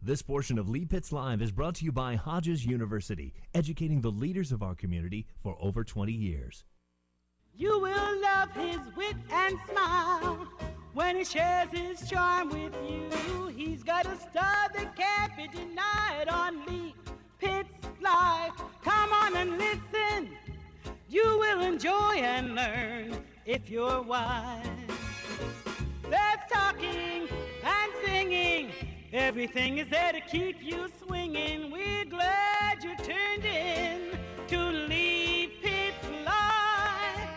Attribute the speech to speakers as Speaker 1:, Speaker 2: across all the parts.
Speaker 1: This portion of Lee Pitts Live is brought to you by Hodges University, educating the leaders of our community for over 20 years.
Speaker 2: You will love his wit and smile when he shares his charm with you. He's got a star that can't be denied on Lee Pitts Live. Come on and listen. You will enjoy and learn if you're wise. There's talking and singing. Everything is there to keep you swinging. We're glad you tuned in to Lee Pitts Live.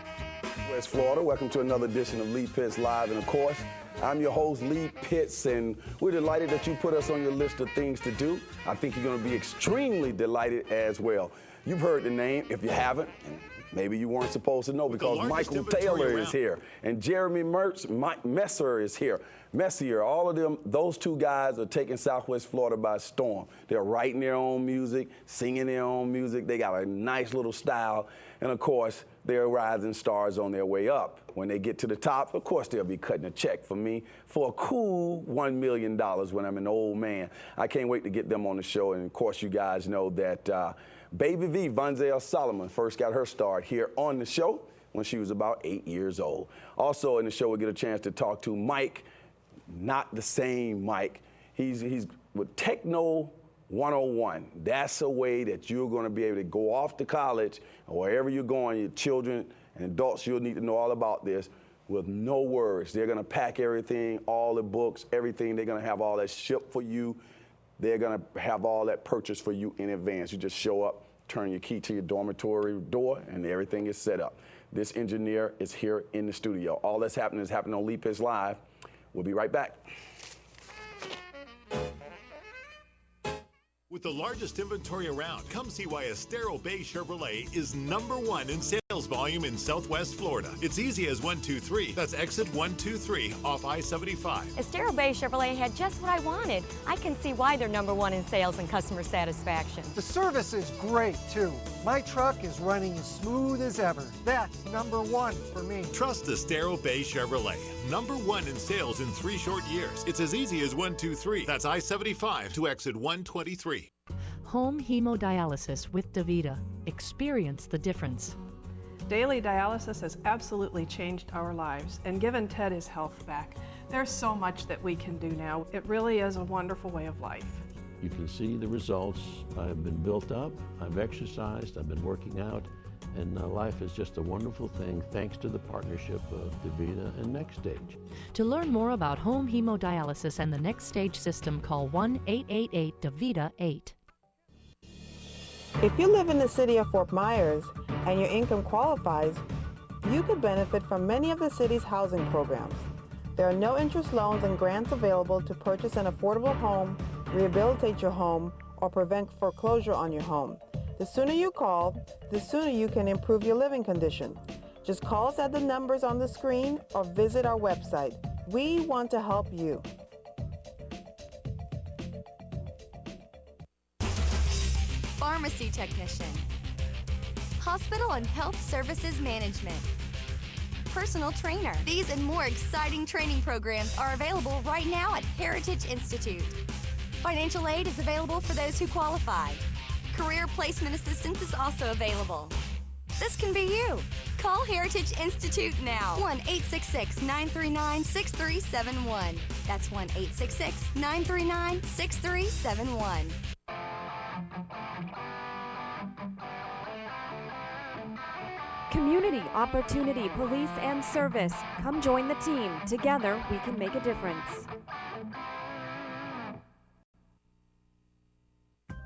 Speaker 3: West Florida, welcome to another edition of Lee Pitts Live. And of course, I'm your host, Lee Pitts, and we're delighted that you put us on your list of things to do. I think you're going to be extremely delighted as well. You've heard the name. If you haven't, maybe you weren't supposed to know, because Michael Taylor is here and Jeremy Messer is here. Messier, all of them, those two guys are taking Southwest Florida by storm. They're writing their own music, singing their own music. They got a nice little style. And of course, they're rising stars on their way up. When they get to the top, of course, they'll be cutting a check for me for a cool $1 million when I'm an old man. I can't wait to get them on the show. And of course, you guys know that Baby V, Vonzell Solomon, first got her start here on the show when she was about 8 years old. Also in the show, we'll get a chance to talk to Mike, not the same Mike. He's with Tekno101. That's a way that you're going to be able to go off to college or wherever you're going, your children and adults, you'll need to know all about this with no worries. They're going to pack everything, all the books, everything. They're going to have all that shipped for you. They're going to have all that purchased for you in advance. You just show up, turn your key to your dormitory door, and everything is set up. This engineer is here in the studio. All that's happening is happening on Lee Pitts Live. We'll be right back.
Speaker 4: With the largest inventory around, come see why Estero Bay Chevrolet is #1 in sales volume in Southwest Florida. It's easy as 123. That's exit 123 off I-75.
Speaker 5: Estero Bay Chevrolet had just what I wanted. I can see why they're #1 in sales and customer satisfaction.
Speaker 6: The service is great, too. My truck is running as smooth as ever. That's #1 for me.
Speaker 4: Trust Estero Bay Chevrolet. #1 in sales in 3 short years. It's as easy as 123. That's I-75 to exit 123.
Speaker 7: Home hemodialysis with DaVita. Experience the difference.
Speaker 8: Daily dialysis has absolutely changed our lives and given Ted his health back. There's so much that we can do now. It really is a wonderful way of life.
Speaker 9: You can see the results. I've been built up, I've exercised, I've been working out, and life is just a wonderful thing thanks to the partnership of DaVita and Next Stage.
Speaker 7: To learn more about home hemodialysis and the Next Stage system, call 1-888-DaVita-8.
Speaker 10: If you live in the city of Fort Myers and your income qualifies, you could benefit from many of the city's housing programs. There are no interest loans and grants available to purchase an affordable home, rehabilitate your home, or prevent foreclosure on your home. The sooner you call, the sooner you can improve your living condition. Just call us at the numbers on the screen or visit our website. We want to help you.
Speaker 11: Pharmacy technician, hospital and health services management, personal trainer. These and more exciting training programs are available right now at Heritage Institute. Financial aid is available for those who qualify. Career placement assistance is also available. This can be you. Call Heritage Institute now. 1-866-939-6371. That's 1-866-939-6371.
Speaker 12: Community, opportunity, police, and service. Come join the team. Together, we can make a difference.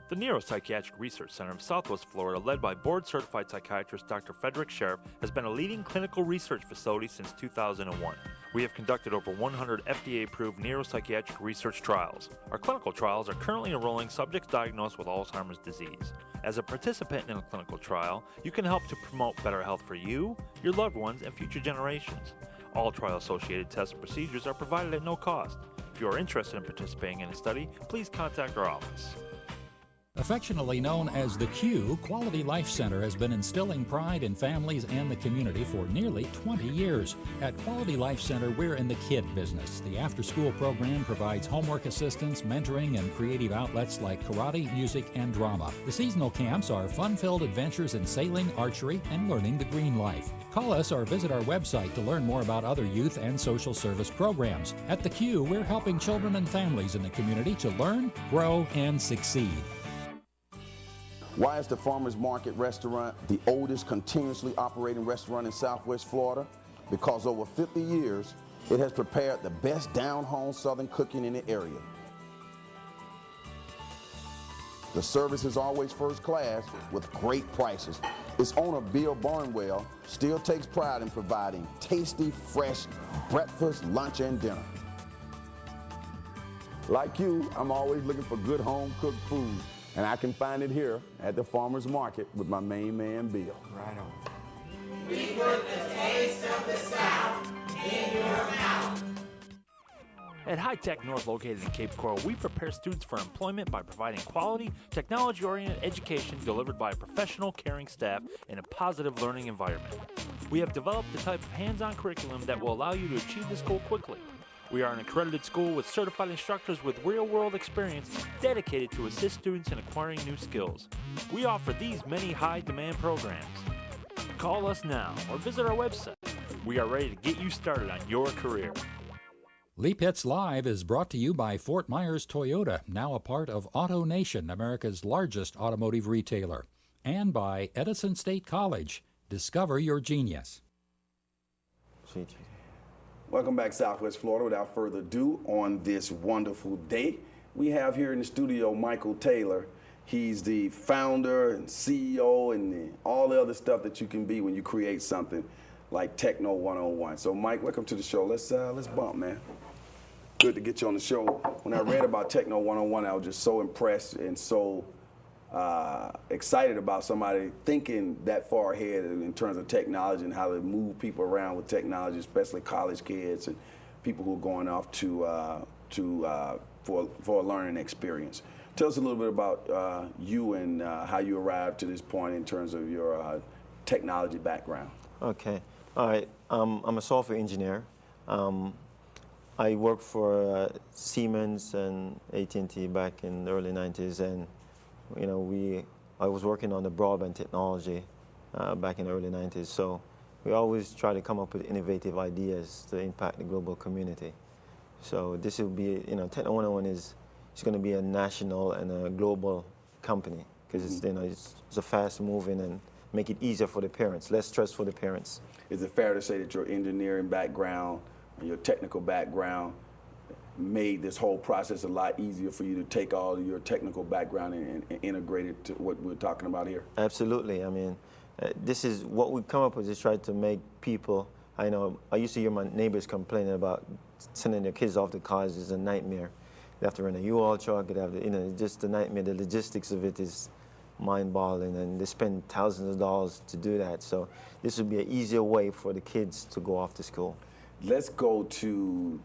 Speaker 13: The Neuropsychiatric Research Center of Southwest Florida, led by board-certified psychiatrist Dr. Frederick Sheriff, has been a leading clinical research facility since 2001. We have conducted over 100 FDA-approved neuropsychiatric research trials. Our clinical trials are currently enrolling subjects diagnosed with Alzheimer's disease. As a participant in a clinical trial, you can help to promote better health for you, your loved ones, and future generations. All trial-associated tests and procedures are provided at no cost. If you are interested in participating in a study, please contact our office.
Speaker 14: Affectionately known as the Q, Quality Life Center has been instilling pride in families and the community for nearly 20 years. At Quality Life Center, we're in the kid business. The after-school program provides homework assistance, mentoring, and creative outlets like karate, music, and drama. The seasonal camps are fun-filled adventures in sailing, archery, and learning the green life. Call us or visit our website to learn more about other youth and social service programs. At the Q, we're helping children and families in the community to learn, grow, and succeed.
Speaker 3: Why is the Farmers Market restaurant the oldest continuously operating restaurant in Southwest Florida? Because over 50 years, it has prepared the best down-home Southern cooking in the area. The service is always first class with great prices. Its owner, Bill Barnwell, still takes pride in providing tasty, fresh breakfast, lunch, and dinner. Like you, I'm always looking for good home-cooked food. And I can find it here at the Farmers Market with my main man, Bill.
Speaker 15: Right on.
Speaker 16: We put the taste of the South in your mouth.
Speaker 13: At High Tech North, located in Cape Coral, we prepare students for employment by providing quality, technology-oriented education delivered by a professional, caring staff in a positive learning environment. We have developed the type of hands-on curriculum that will allow you to achieve this goal quickly. We are an accredited school with certified instructors with real-world experience dedicated to assist students in acquiring new skills. We offer these many high-demand programs. Call us now or visit our website. We are ready to get you started on your career.
Speaker 14: Lee Pitts Live is brought to you by Fort Myers Toyota, now a part of Auto Nation, America's largest automotive retailer, and by Edison State College. Discover your genius.
Speaker 3: Welcome back, Southwest Florida. Without further ado, on this wonderful day, we have here in the studio Michael Taylor. He's the founder and CEO and all the other stuff that you can be when you create something like Tekno101. So, Mike, welcome to the show. Let's bump, man. Good to get you on the show. When I read about Tekno101, I was just so impressed and so excited about somebody thinking that far ahead in terms of technology and how to move people around with technology, especially college kids and people who are going off for a learning experience. Tell us a little bit about you and how you arrived to this point in terms of your technology background.
Speaker 15: Okay. All right. I'm a software engineer. I worked for Siemens and AT&T back in the early 90s, and I was working on the broadband technology back in the early 90s. So we always try to come up with innovative ideas to impact the global community. So this will be, Tekno101 is going to be a national and a global company because it's a fast moving and make it easier for the parents, less stress for the parents.
Speaker 3: Is it fair to say that your engineering background and your technical background made this whole process a lot easier for you to take all of your technical background and integrate it to what we're talking about here?
Speaker 15: Absolutely. I mean, this is what we come up with is try to make people, I used to hear my neighbors complaining about sending their kids off to college is a nightmare. They have to rent a U-Haul truck, they have to, just a nightmare. The logistics of it is mind-boggling, and they spend thousands of dollars to do that. So this would be an easier way for the kids to go off to school.
Speaker 3: Let's go to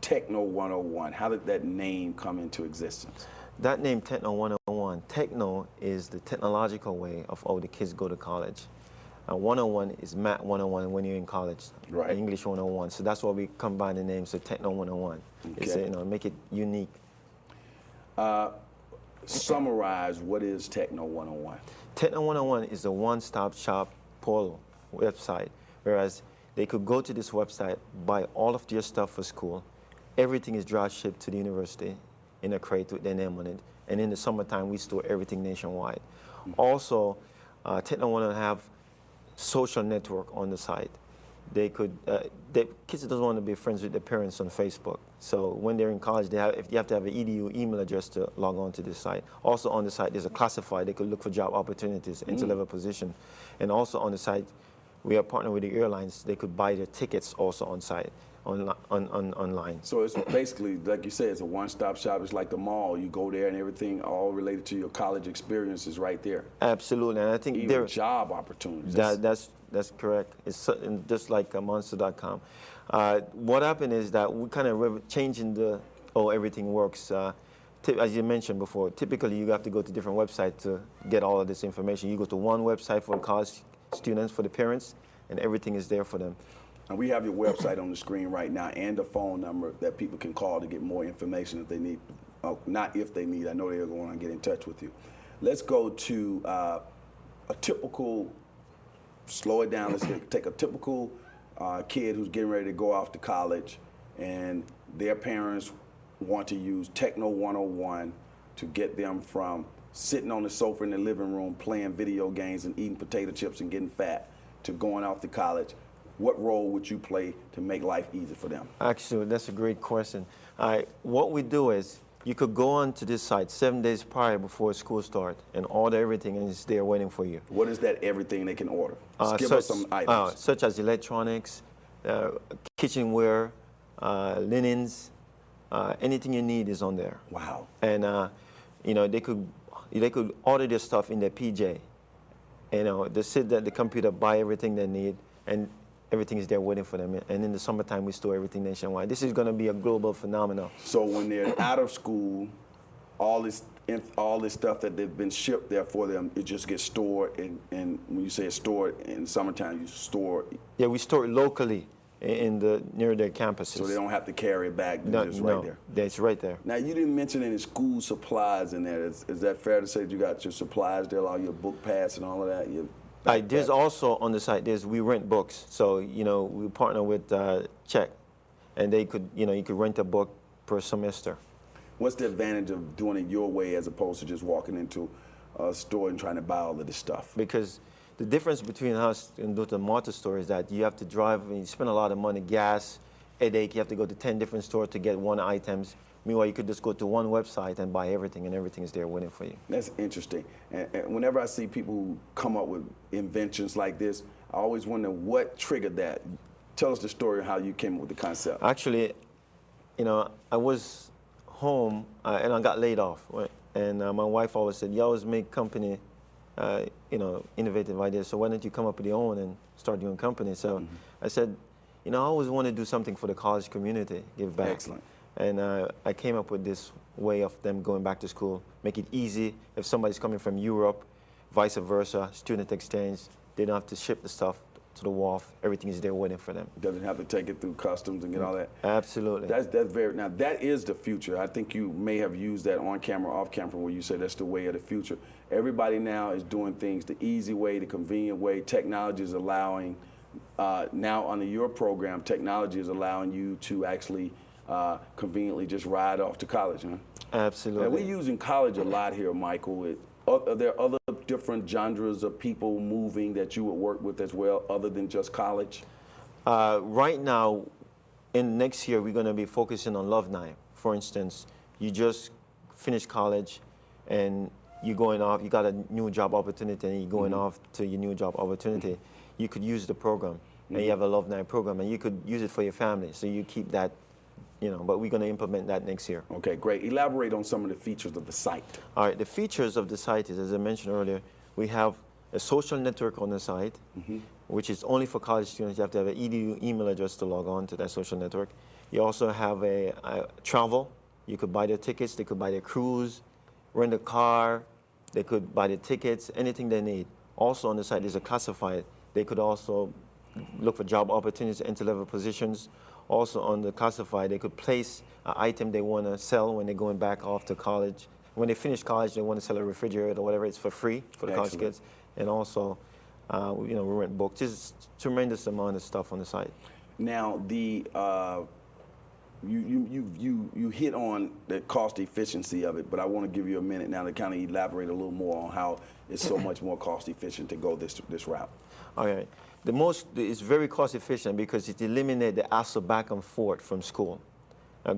Speaker 3: Tekno101. How did that name come into existence?
Speaker 15: That name, Tekno101, Tekno is the technological way of how the kids go to college. 101 is Math 101 when you're in college,
Speaker 3: right?
Speaker 15: English 101. So that's why we combine the names, so Tekno101. Okay. It's make it unique.
Speaker 3: Summarize what is Tekno101.
Speaker 15: Tekno101 is a one-stop shop portal website, whereas they could go to this website, buy all of their stuff for school. Everything is drop shipped to the university in a crate with their name on it. And in the summertime, we store everything nationwide. Also, Tekno101 have social network on the site. They could, kids don't want to be friends with their parents on Facebook. So when they're in college, you have to have an EDU email address to log on to this site. Also on the site, there's a classified. They could look for job opportunities, entry-level position. And also on the site, we are partnered with the airlines. They could buy their tickets also on site, online.
Speaker 3: So it's basically, like you said, it's a one-stop shop. It's like the mall. You go there and everything all related to your college experience is right there.
Speaker 15: Absolutely, and I think
Speaker 3: even job opportunities.
Speaker 15: That's correct. It's just like monster.com. What happened is that we kind of changing everything works. as you mentioned before, typically you have to go to different websites to get all of this information. You go to one website for the college students, for the parents, and everything is there for them.
Speaker 3: And we have your website on the screen right now and a phone number that people can call to get more information if they need. Not if they need, I know they're going to get in touch with you. Let's go to a typical, slow it down, let's take a typical kid who's getting ready to go off to college and their parents want to use Tekno101 to get them from sitting on the sofa in the living room playing video games and eating potato chips and getting fat to going off to college. What role would you play to make life easy for them?
Speaker 15: Actually, that's a great question. What we do is you could go onto this site 7 days prior before school starts and order everything, and it's there waiting for you.
Speaker 3: What is that everything they can order? Give us some items.
Speaker 15: Such as electronics, kitchenware, linens, anything you need is on there.
Speaker 3: Wow.
Speaker 15: And you know, they could order their stuff in their PJ. You know, they sit at the computer, buy everything they need, and everything is there waiting for them. And in the summertime, we store everything nationwide. This is going to be a global phenomenon.
Speaker 3: So when they're out of school, all this stuff that they've been shipped there for them, it just gets stored. And when you say it's stored in the summertime, you store it.
Speaker 15: Yeah, we store it locally near their campuses.
Speaker 3: So they don't have to carry it back. They're just right there.
Speaker 15: It's right there.
Speaker 3: Now, you didn't mention any school supplies in there. Is that fair to say that you got your supplies there, all your book pads and all of that?
Speaker 15: There's also on the site, we rent books. So, you know, we partner with Czech, and they could, you know, you could rent a book per semester.
Speaker 3: What's the advantage of doing it your way as opposed to just walking into a store and trying to buy all of this stuff?
Speaker 15: Because the difference between us and the mortar store is that you have to drive and you spend a lot of money, gas, headache. You have to go to 10 different stores to get one items. Meanwhile, you could just go to one website and buy everything, and everything is there waiting for you.
Speaker 3: That's interesting. And whenever I see people who come up with inventions like this, I always wonder what triggered that. Tell us the story of how you came up with the concept.
Speaker 15: Actually, you know, I was home and I got laid off. Right? And my wife always said, you always make company, you know, innovative ideas. So why don't you come up with your own and start your own company? So I said, you know, I always want to do something for the college community, give back.
Speaker 3: Excellent.
Speaker 15: And I came up with this way of them going back to school, make it easy. If somebody's coming from Europe, vice versa, student exchange, they don't have to ship the stuff to the wharf. Everything is there waiting for them.
Speaker 3: Doesn't have to take it through customs and get all that.
Speaker 15: Absolutely.
Speaker 3: That's very, now that is the future. I think you may have used that on camera, off camera, where you say that's the way of the future. Everybody now is doing things the easy way, the convenient way. Technology is allowing, now under your program, technology is allowing you to actually conveniently just ride off to college, huh?
Speaker 15: Absolutely.
Speaker 3: And we're using college a lot here, Michael. Are there other different genres of people moving that you would work with as well, other than just college?
Speaker 15: Right now, in next year, we're going to be focusing on Love Night. For instance, you just finished college and you're going off, you got a new job opportunity and you're going off to your new job opportunity. You could use the program and you have a Love Night program and you could use it for your family. So you keep that, you know, but we're going to implement that next year.
Speaker 3: Okay, great. Elaborate on some of the features of the site.
Speaker 15: All right, the features of the site is, as I mentioned earlier, we have a social network on the site, which is only for college students. You have to have an EDU email address to log on to that social network. You also have a travel. You could buy their tickets. They could buy their cruise, rent a car. They could buy the tickets, anything they need. Also on the site is a classified. They could also look for job opportunities, entry-level positions. Also on the classified, they could place an item they want to sell when they're going back off to college. When they finish college, they want to sell a refrigerator or whatever. It's for free for the college kids. And also, you know, we rent books. There's a tremendous amount of stuff on the site.
Speaker 3: Now, you hit on the cost efficiency of it, but I want to give you a minute now to kind of elaborate a little more on how it's so much more cost efficient to go this route.
Speaker 15: All right. It's very cost efficient because it eliminates the hassle back and forth from school.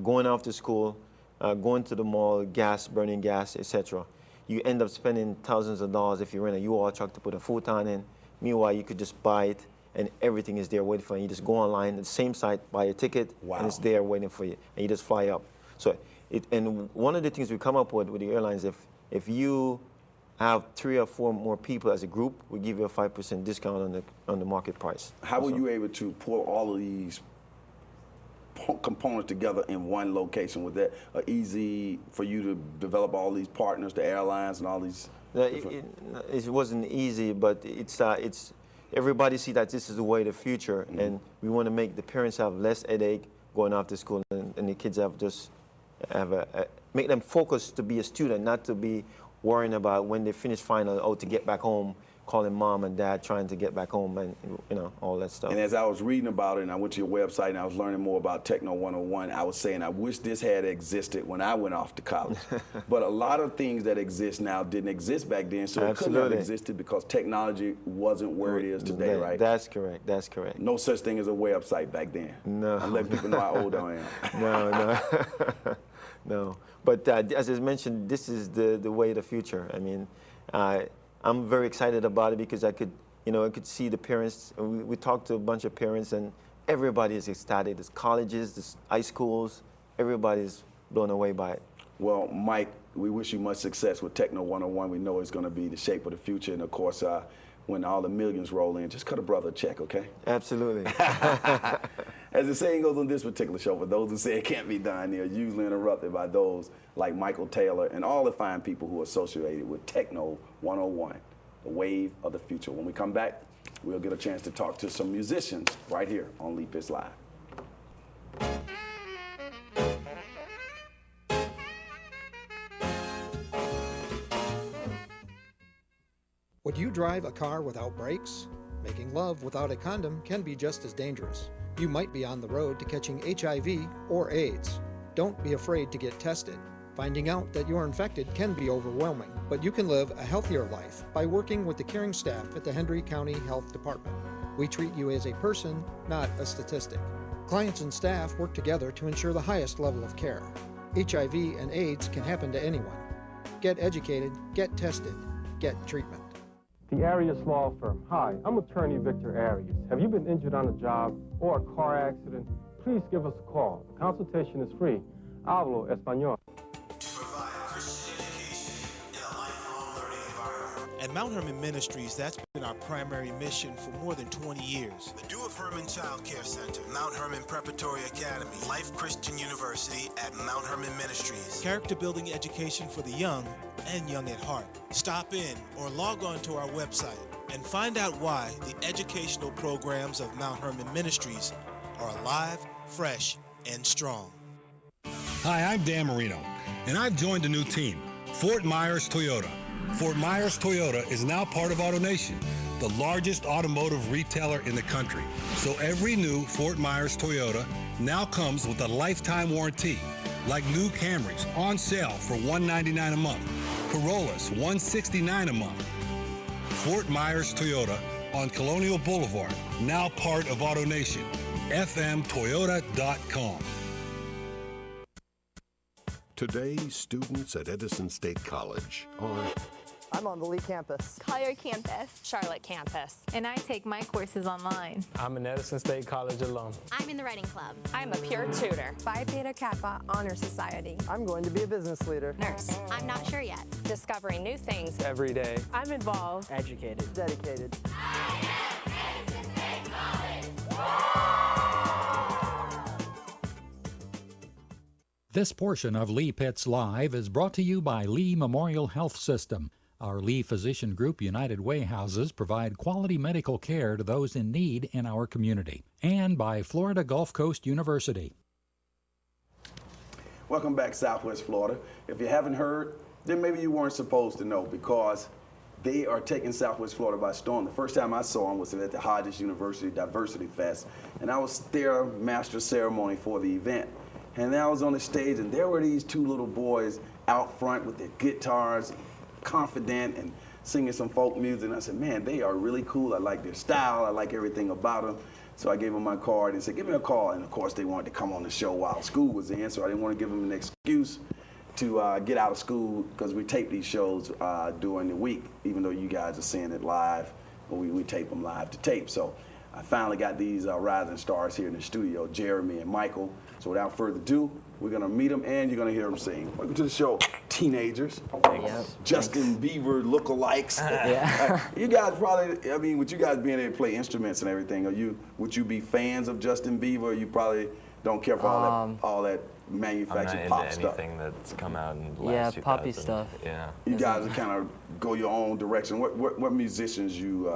Speaker 15: Going off to school, going to the mall, burning gas, etc. You end up spending thousands of dollars if you rent a U-Haul truck to put a futon in. Meanwhile, you could just buy it and everything is there waiting for you. You just go online, the same site, buy a ticket, and it's there waiting for you, and you just fly up. So, and one of the things we come up with the airlines, if you have 3 or 4 more people as a group, we give you a 5% discount on the market price.
Speaker 3: How were you able to pull all of these components together in one location? Was that easy for you to develop all these partners, the airlines and all these?
Speaker 15: It wasn't easy, but it's everybody see that this is the way of the future, and we want to make the parents have less headache going off to school, and the kids make them focus to be a student, not to be worrying about when they finish final, to get back home, calling mom and dad, trying to get back home, and all that stuff.
Speaker 3: And as I was reading about it, and I went to your website and I was learning more about Tekno101, I was saying I wish this had existed when I went off to college. But a lot of things that exist now didn't exist back then, so it couldn't have existed because technology wasn't where it is today, right?
Speaker 15: That's correct. That's correct.
Speaker 3: No such thing as a website back then.
Speaker 15: No.
Speaker 3: I'm letting people know how old I am.
Speaker 15: No. No. But as I mentioned, this is the way of the future. I mean, I'm very excited about it because I could see the parents. We talked to a bunch of parents, and everybody is ecstatic. There's colleges, there's high schools. Everybody's blown away by it.
Speaker 3: Well, Mike, we wish you much success with Tekno101. We know it's going to be the shape of the future, and of course, when all the millions roll in, just cut a brother a check, okay?
Speaker 15: Absolutely.
Speaker 3: As the saying goes on this particular show, for those who say it can't be done, they're usually interrupted by those like Michael Taylor and all the fine people who are associated with Tekno101, the wave of the future. When we come back, we'll get a chance to talk to some musicians right here on Leap It's Live.
Speaker 17: Would you drive a car without brakes? Making love without a condom can be just as dangerous. You might be on the road to catching HIV or AIDS. Don't be afraid to get tested. Finding out that you're infected can be overwhelming, but you can live a healthier life by working with the caring staff at the Hendry County Health Department. We treat you as a person, not a statistic. Clients and staff work together to ensure the highest level of care. HIV and AIDS can happen to anyone. Get educated, get tested, get treatment.
Speaker 18: The Arias Law Firm. Hi, I'm attorney Victor Arias. Have you been injured on a job or a car accident? Please give us a call. The consultation is free. Hablo español.
Speaker 19: At Mount Hermon Ministries, that's been our primary mission for more than 20 years.
Speaker 20: The Dew of Hermon Child Care Center, Mount Hermon Preparatory Academy, Life Christian University at Mount Hermon Ministries.
Speaker 19: Character building education for the young and young at heart. Stop in or log on to our website and find out why the educational programs of Mount Hermon Ministries are alive, fresh, and strong.
Speaker 21: Hi, I'm Dan Marino, and I've joined a new team, Fort Myers Toyota. Fort Myers Toyota is now part of AutoNation, the largest automotive retailer in the country. So every new Fort Myers Toyota now comes with a lifetime warranty, like new Camrys on sale for $199 a month, Corollas $169 a month. Fort Myers Toyota on Colonial Boulevard, now part of AutoNation, fmtoyota.com.
Speaker 22: Today, students at Edison State College are...
Speaker 23: I'm on the Lee campus.
Speaker 24: Collier campus. Charlotte campus.
Speaker 25: And I take my courses online.
Speaker 26: I'm an Edison State College alum.
Speaker 24: I'm in the writing club. I'm a peer tutor.
Speaker 25: Phi Beta Kappa Honor Society.
Speaker 23: I'm going to be a business leader.
Speaker 24: Nurse. I'm not sure yet. Discovering new things.
Speaker 26: Every day.
Speaker 25: I'm involved.
Speaker 23: Educated. Dedicated.
Speaker 14: This portion of Lee Pitts Live is brought to you by Lee Memorial Health System. Our Lee Physician Group United Way houses provide quality medical care to those in need in our community. And by Florida Gulf Coast University.
Speaker 3: Welcome back, Southwest Florida. If you haven't heard, then maybe you weren't supposed to know, because they are taking Southwest Florida by storm. The first time I saw them was at the Hodges University Diversity Fest, and I was their master ceremony for the event. And then I was on the stage, and there were these two little boys out front with their guitars, confident and singing some folk music. And I said, man, they are really cool. I like their style. I like everything about them. So I gave them my card and said, give me a call. And of course, they wanted to come on the show while school was in, so I didn't want to give them an excuse to get out of school, because we tape these shows during the week, even though you guys are seeing it live, but we tape them live to tape. So I finally got these rising stars here in the studio, Jeremy and Michael. So without further ado, we're gonna meet them and you're gonna hear them sing. Welcome to the show, teenagers. Justin Bieber lookalikes.
Speaker 27: Yeah.
Speaker 3: You guys probably, I mean, with you guys being able to play instruments and everything, would you be fans of Justin Bieber? Or you probably don't care for all that manufactured
Speaker 1: I'm not
Speaker 3: pop
Speaker 1: into
Speaker 3: stuff.
Speaker 1: anything that's come out in the
Speaker 2: Yeah,
Speaker 1: last 2000.
Speaker 2: poppy stuff.
Speaker 1: Yeah.
Speaker 3: You guys kind of go your own direction. What musicians you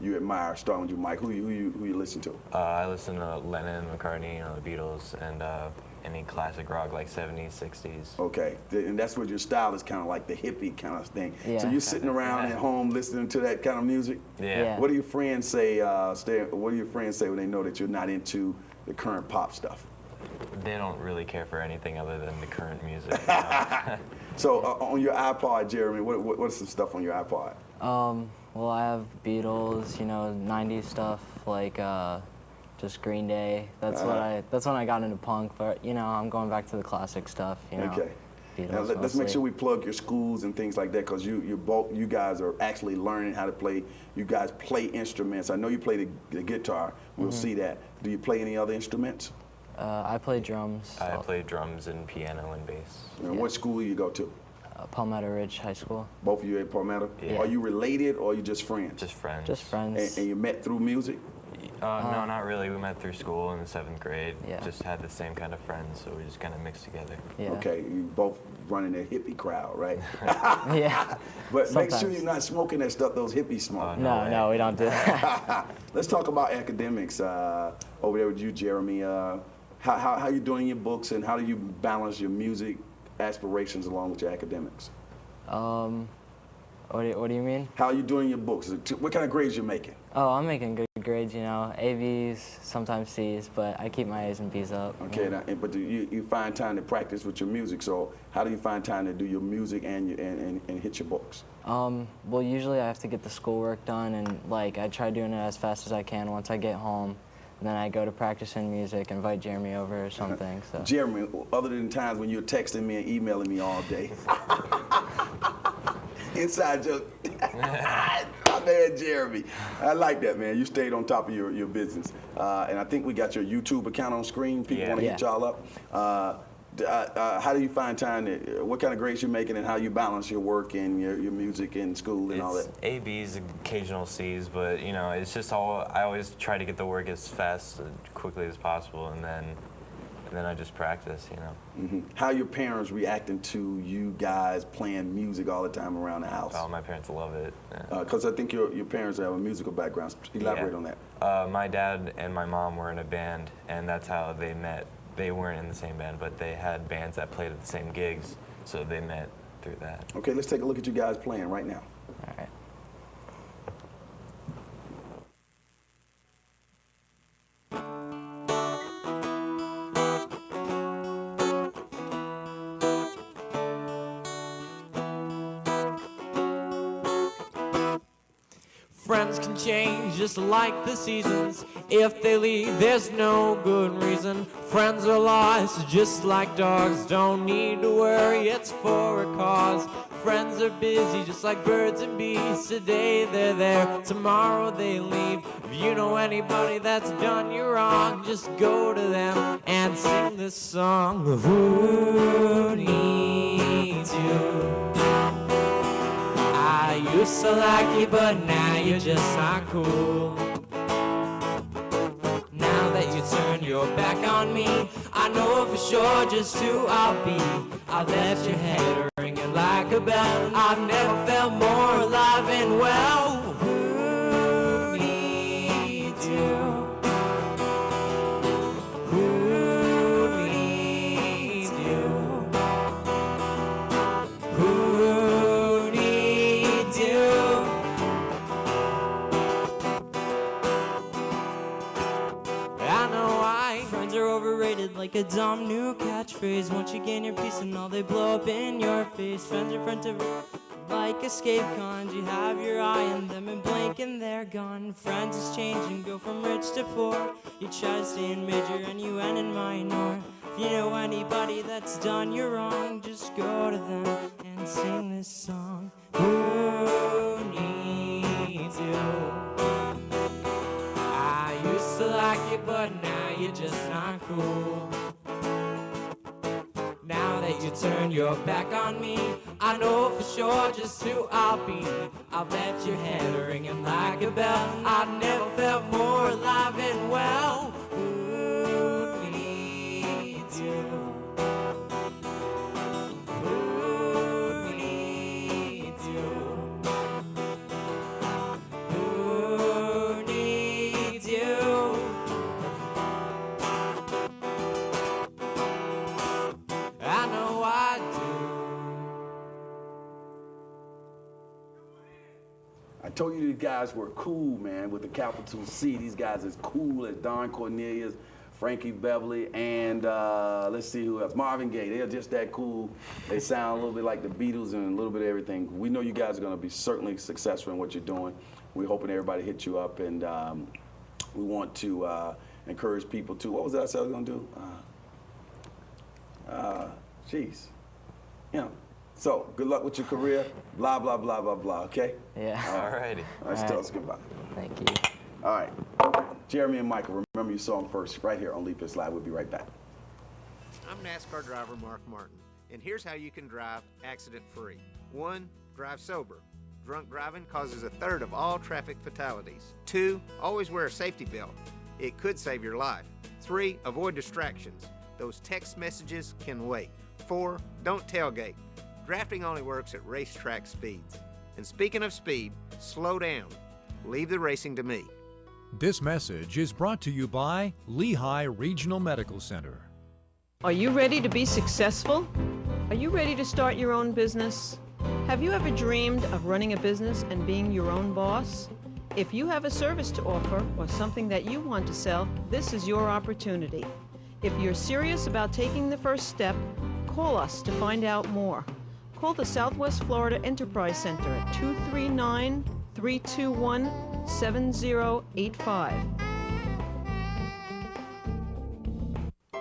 Speaker 3: admire? Starting with you, Mike. Who you listen to?
Speaker 1: I listen to Lennon, McCartney, the Beatles, and any classic rock like 70s, 60s.
Speaker 3: Okay, and that's what your style is, kind of like the hippie kind of thing.
Speaker 1: Yeah.
Speaker 3: So you're sitting around at home listening to that kind of music?
Speaker 1: Yeah.
Speaker 3: What do your friends say? What do your friends say when they know that you're not into the current pop stuff?
Speaker 1: They don't really care for anything other than the current music.
Speaker 3: So on your iPod, Jeremy, what's some stuff on your iPod?
Speaker 2: Well, I have Beatles, 90s stuff like just Green Day. That's when I got into punk. But I'm going back to the classic stuff.
Speaker 3: Okay.
Speaker 2: Beatles
Speaker 3: Now, let's make
Speaker 2: mostly.
Speaker 3: sure we plug your schools and things like that, because you guys are actually learning how to play. You guys play instruments. I know you play the guitar. We'll see that. Do you play any other instruments?
Speaker 2: I play drums.
Speaker 1: I play drums and piano and bass.
Speaker 3: And what school do you go to?
Speaker 2: Palmetto Ridge High School.
Speaker 3: Both of you at Palmetto?
Speaker 1: Yeah.
Speaker 3: Are you related or are you just friends?
Speaker 1: Just friends.
Speaker 2: Just friends.
Speaker 3: And you met through music?
Speaker 1: No, not really. We met through school in the 7th grade.
Speaker 2: Yeah.
Speaker 1: Just had the same kind of friends, so we just kind of mixed together.
Speaker 2: Yeah.
Speaker 3: Okay, you both running that hippie crowd, right?
Speaker 2: Yeah.
Speaker 3: But make sure
Speaker 2: Sometimes.
Speaker 3: you're not smoking that stuff those hippies smoke.
Speaker 2: No, we don't do that.
Speaker 3: Let's talk about academics over there with you, Jeremy. How you doing in your books, and how do you balance your music aspirations along with your academics?
Speaker 2: What do you mean?
Speaker 3: How are you doing in your books? What kind of grades you making?
Speaker 2: Oh, I'm making good grades, AVs, sometimes C's, but I keep my A's and B's up.
Speaker 3: Okay, but do you find time to practice with your music? So how do you find time to do your music and hit your books?
Speaker 2: Well, usually I have to get the schoolwork done, and I try doing it as fast as I can once I get home. And then I go to practice in music, invite Jeremy over or something. So.
Speaker 3: Jeremy, other than times when you're texting me and emailing me all day. Inside joke. My man Jeremy. I like that, man. You stayed on top of your business. And I think we got your YouTube account on screen. People want to hit y'all up. How do you find time what kind of grades you're making, and how you balance your work and your music and school and all that?
Speaker 1: A, B's, occasional C's, but it's just I always try to get the work as fast, as quickly as possible, and then I just practice,
Speaker 3: How your parents reacting to you guys playing music all the time around the house?
Speaker 1: Oh, my parents love it.
Speaker 3: Because I think your parents have a musical background. Elaborate on that.
Speaker 1: My dad and my mom were in a band, and that's how they met. They weren't in the same band, but they had bands that played at the same gigs, so they met through that.
Speaker 3: Okay, let's take a look at you guys playing right now.
Speaker 2: All right.
Speaker 4: Friends can change just like the seasons. If they leave, there's no good reason. Friends are lost just like dogs. Don't need to worry, it's for a cause. Friends are busy just like birds and bees. Today they're there, tomorrow they leave. If you know anybody that's done you wrong, just go to them and sing this song. Who needs you? I used to like you, but now you're just not cool. Now that you turn your back on me, I know for sure just who I'll be. I'll let your head ringing like a bell. I've never felt more alive and well. Who needs you? Who needs you? Who needs you? I know why friends are overrated, like a dumb new catchphrase. Once you gain your peace and all they blow up in your face. Friends are friends of like escape cons. You have your eye on them and blink and they're gone. Friends is changing, go from rich to poor. You try to stay in major and you end in minor. If you know anybody that's done you wrong, just go to them and sing this song. Who needs you? I used to like you, but now you're just not cool. Now that you turn your back on me, I know for sure just who I'll be. I'll bet your head ringing like a bell. I've never felt more alive and well. Who needs needs you? Who needs you? Who needs you? I know I do.
Speaker 3: I told you these guys were cool, man, with the capital C. These guys is cool as Don Cornelius, Frankie Beverly, and let's see who else. Marvin Gaye. They're just that cool. They sound a little bit like the Beatles and a little bit of everything. We know you guys are going to be certainly successful in what you're doing. We're hoping everybody hits you up, and we want to encourage people to. What was that I said I was going to do? Jeez. You know. So, good luck with your career. Blah, blah, blah, blah, blah, okay?
Speaker 2: Yeah.
Speaker 1: All righty.
Speaker 3: All right, tell us goodbye.
Speaker 2: Thank you.
Speaker 3: All right. Jeremy and Michael, remember you saw them first right here on Leap It's Live. We'll be right back.
Speaker 5: I'm NASCAR driver Mark Martin, and here's how you can drive accident-free. 1, drive sober. Drunk driving causes 1/3 of all traffic fatalities. 2, always wear a safety belt. It could save your life. 3, avoid distractions. Those text messages can wait. 4, don't tailgate. Drafting only works at racetrack speeds. And speaking of speed, slow down. Leave the racing to me.
Speaker 6: This message is brought to you by Lehigh Regional Medical Center.
Speaker 7: Are you ready to be successful? Are you ready to start your own business? Have you ever dreamed of running a business and being your own boss? If you have a service to offer or something that you want to sell, this is your opportunity. If you're serious about taking the first step, call us to find out more. Call the Southwest Florida Enterprise Center at 239-321-7085.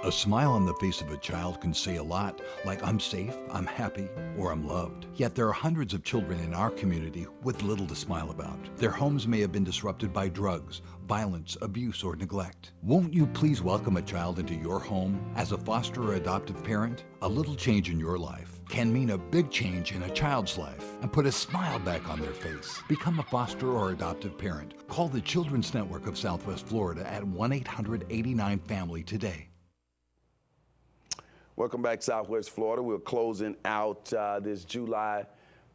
Speaker 8: A smile on the face of a child can say a lot, like I'm safe, I'm happy, or I'm loved. Yet there are hundreds of children in our community with little to smile about. Their homes may have been disrupted by drugs, violence, abuse, or neglect. Won't you please welcome a child into your home as a foster or adoptive parent? A little change in your life can mean a big change in a child's life and put a smile back on their face. Become a foster or adoptive parent. Call the Children's Network of Southwest Florida at 1-800-89-FAMILY today.
Speaker 3: Welcome back, Southwest Florida. We're closing out this July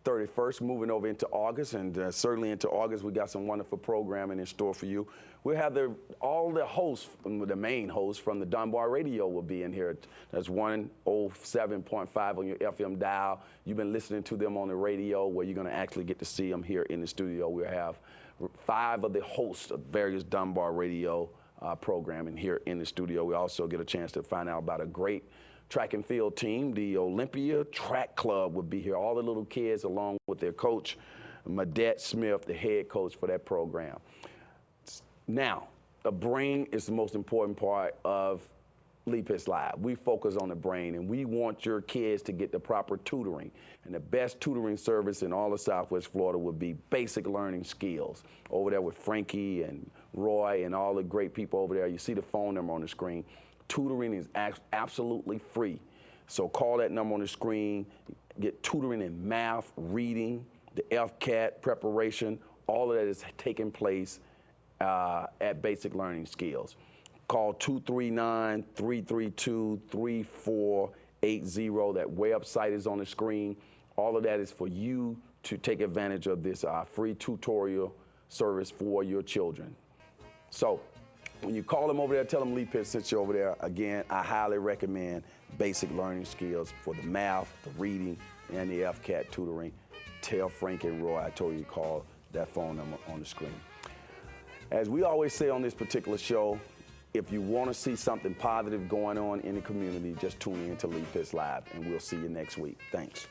Speaker 3: 31st, moving over into August, and certainly into August, we got some wonderful programming in store for you. We'll have all the hosts, the main hosts from the Dunbar Radio will be in here. That's 107.5 on your FM dial. You've been listening to them on the radio, where you're going to actually get to see them here in the studio. We'll have 5 of the hosts of various Dunbar Radio programming here in the studio. We also get a chance to find out about a great track and field team. The Olympia Track Club will be here. All the little kids, along with their coach, Madette Smith, the head coach for that program. Now, the brain is the most important part of Leap It's Live. We focus on the brain, and we want your kids to get the proper tutoring. And the best tutoring service in all of Southwest Florida would be Basic Learning Skills. Over there with Frankie and Roy and all the great people over there. You see the phone number on the screen. Tutoring is absolutely free. So call that number on the screen, get tutoring in math, reading, the LCAT preparation. All of that is taking place at Basic Learning Skills. Call 239-332-3480. That website is on the screen. All of that is for you to take advantage of this free tutorial service for your children. So, when you call them over there, tell them Lee Pitts sent you over there. Again, I highly recommend Basic Learning Skills for the math, the reading, and the LCAT tutoring. Tell Frank and Roy I told you to call that phone number on the screen. As we always say on this particular show, if you want to see something positive going on in the community, just tune in to Lee Pitts Live, and we'll see you next week. Thanks.